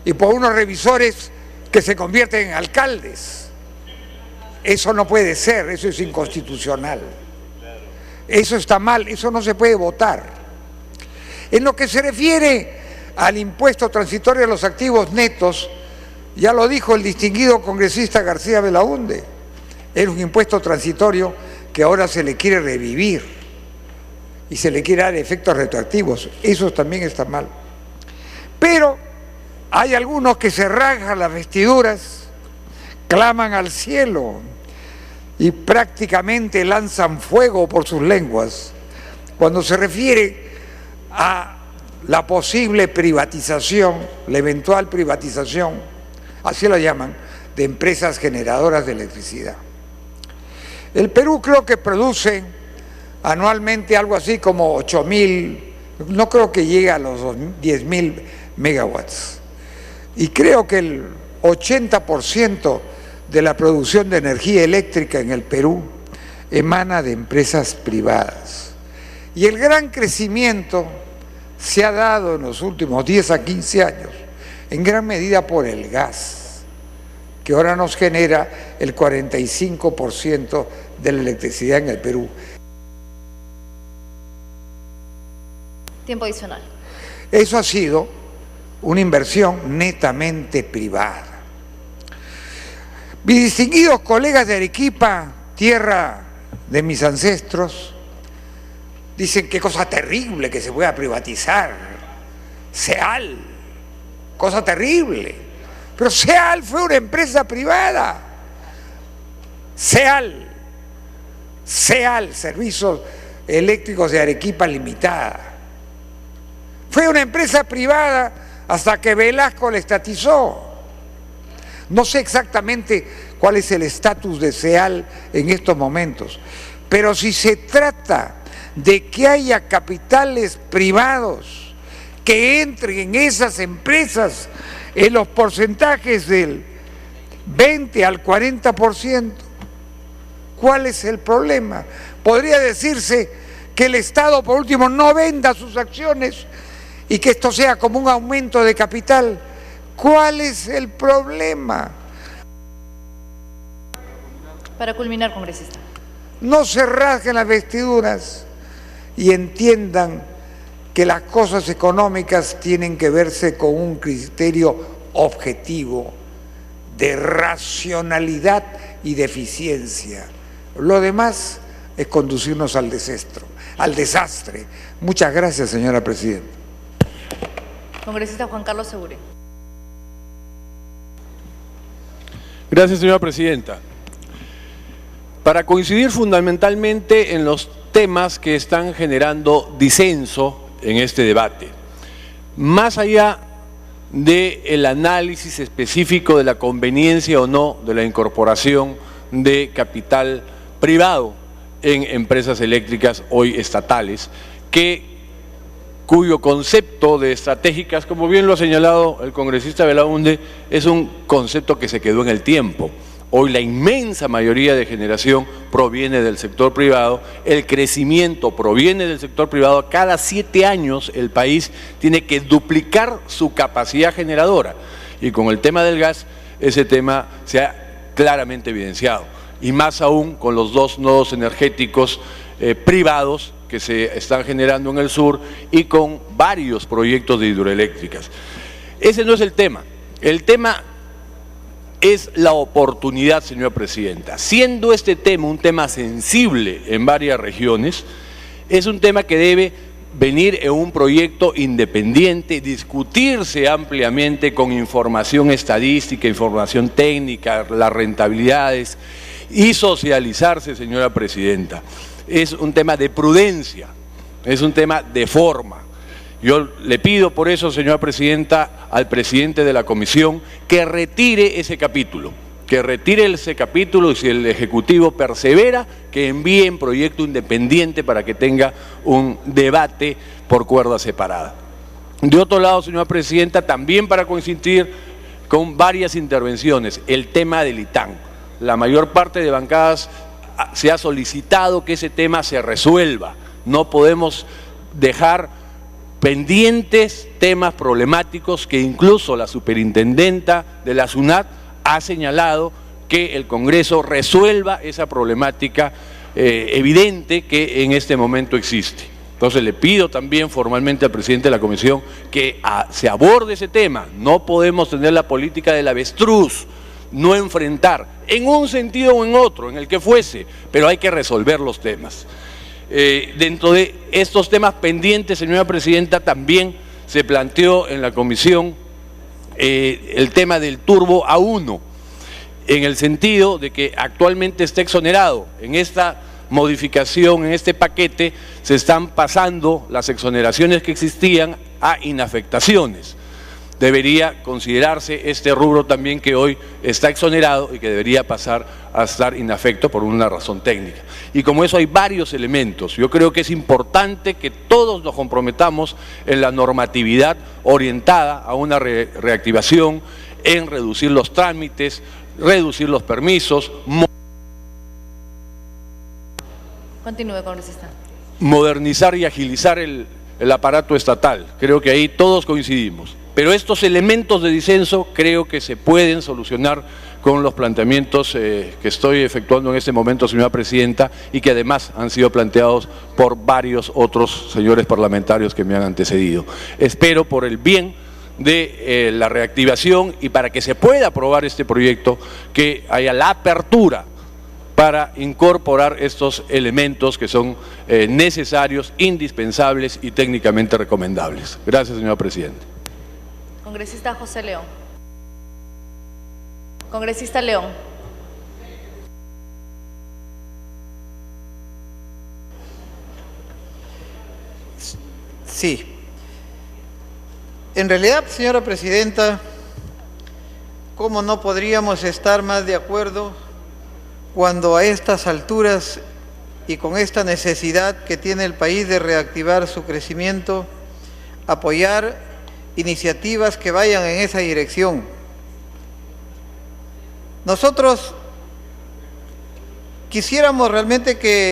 y por unos revisores que se convierten en alcaldes. Eso no puede ser, eso es inconstitucional. Eso está mal, eso no se puede votar. En lo que se refiere al impuesto transitorio de los activos netos, ya lo dijo el distinguido congresista García Belaúnde, es un impuesto transitorio que ahora se le quiere revivir y se le quiere dar efectos retroactivos. Eso también está mal. Pero hay algunos que se rasgan las vestiduras, claman al cielo y prácticamente lanzan fuego por sus lenguas cuando se refiere a la posible privatización, la eventual privatización, así lo llaman, de empresas generadoras de electricidad. El Perú creo que produce anualmente algo así como 8.000, no creo que llegue a los 10.000 megawatts. Y creo que el 80% de la producción de energía eléctrica en el Perú emana de empresas privadas. Y el gran crecimiento se ha dado en los últimos 10 a 15 años, en gran medida por el gas, que ahora nos genera el 45% de la electricidad en el Perú.
Tiempo adicional.
Eso ha sido una inversión netamente privada. Mis distinguidos colegas de Arequipa, tierra de mis ancestros, dicen qué cosa terrible que se pueda privatizar. SEAL, cosa terrible. Pero SEAL fue una empresa privada. SEAL, Servicios Eléctricos de Arequipa Limitada. Fue una empresa privada hasta que Velasco la estatizó. No sé exactamente cuál es el estatus de SEAL en estos momentos, pero si se trata de que haya capitales privados que entren en esas empresas en los porcentajes del 20 al 40%, ¿cuál es el problema? Podría decirse que el Estado, por último, no venda sus acciones y que esto sea como un aumento de capital. ¿Cuál es el problema?
Para culminar, congresista.
No se rasguen las vestiduras y entiendan que las cosas económicas tienen que verse con un criterio objetivo de racionalidad y de eficiencia. Lo demás es conducirnos al desastre. Muchas gracias, señora presidenta.
Congresista Juan Carlos Segure.
Gracias, señora presidenta. Para coincidir fundamentalmente en los temas que están generando disenso en este debate, más allá del análisis específico de la conveniencia o no de la incorporación de capital privado en empresas eléctricas hoy estatales, cuyo concepto de estratégicas, como bien lo ha señalado el congresista Belaúnde, es un concepto que se quedó en el tiempo. Hoy la inmensa mayoría de generación proviene del sector privado, el crecimiento proviene del sector privado. Cada 7 años el país tiene que duplicar su capacidad generadora, y con el tema del gas ese tema se ha claramente evidenciado, y más aún con los 2 nodos energéticos privados que se están generando en el sur y con varios proyectos de hidroeléctricas. Ese no es el tema. El tema es la oportunidad, señora presidenta. Siendo este tema un tema sensible en varias regiones, es un tema que debe venir en un proyecto independiente, discutirse ampliamente con información estadística, información técnica, las rentabilidades y socializarse, señora presidenta. Es un tema de prudencia, es un tema de forma. Yo le pido por eso, señora presidenta, al presidente de la comisión que retire ese capítulo, y si el Ejecutivo persevera, que envíe en proyecto independiente para que tenga un debate por cuerda separada. De otro lado, señora presidenta, también para coincidir con varias intervenciones, el tema del ITAN. La mayor parte de bancadas se ha solicitado que ese tema se resuelva. No podemos dejar pendientes temas problemáticos que incluso la superintendenta de la SUNAT ha señalado que el Congreso resuelva esa problemática evidente que en este momento existe. Entonces le pido también formalmente al presidente de la Comisión que se aborde ese tema. No podemos tener la política del avestruz, no enfrentar en un sentido o en otro, en el que fuese, pero hay que resolver los temas. Dentro de estos temas pendientes, señora presidenta, también se planteó en la comisión el tema del turbo A1, en el sentido de que actualmente está exonerado. En esta modificación, en este paquete, se están pasando las exoneraciones que existían a inafectaciones. Debería considerarse este rubro también que hoy está exonerado y que debería pasar a estar inafecto por una razón técnica. Y como eso hay varios elementos, yo creo que es importante que todos nos comprometamos en la normatividad orientada a una reactivación, en reducir los trámites, reducir los permisos,
Continúe, congresista.
modernizar y agilizar el aparato estatal. Creo que ahí todos coincidimos. Pero estos elementos de disenso creo que se pueden solucionar con los planteamientos que estoy efectuando en este momento, señora presidenta, y que además han sido planteados por varios otros señores parlamentarios que me han antecedido. Espero, por el bien de la reactivación y para que se pueda aprobar este proyecto, que haya la apertura para incorporar estos elementos que son necesarios, indispensables y técnicamente recomendables. Gracias, señora presidenta.
Congresista José León. Congresista León.
Sí. En realidad, señora presidenta, ¿cómo no podríamos estar más de acuerdo cuando a estas alturas y con esta necesidad que tiene el país de reactivar su crecimiento, apoyar iniciativas que vayan en esa dirección? Nosotros quisiéramos realmente que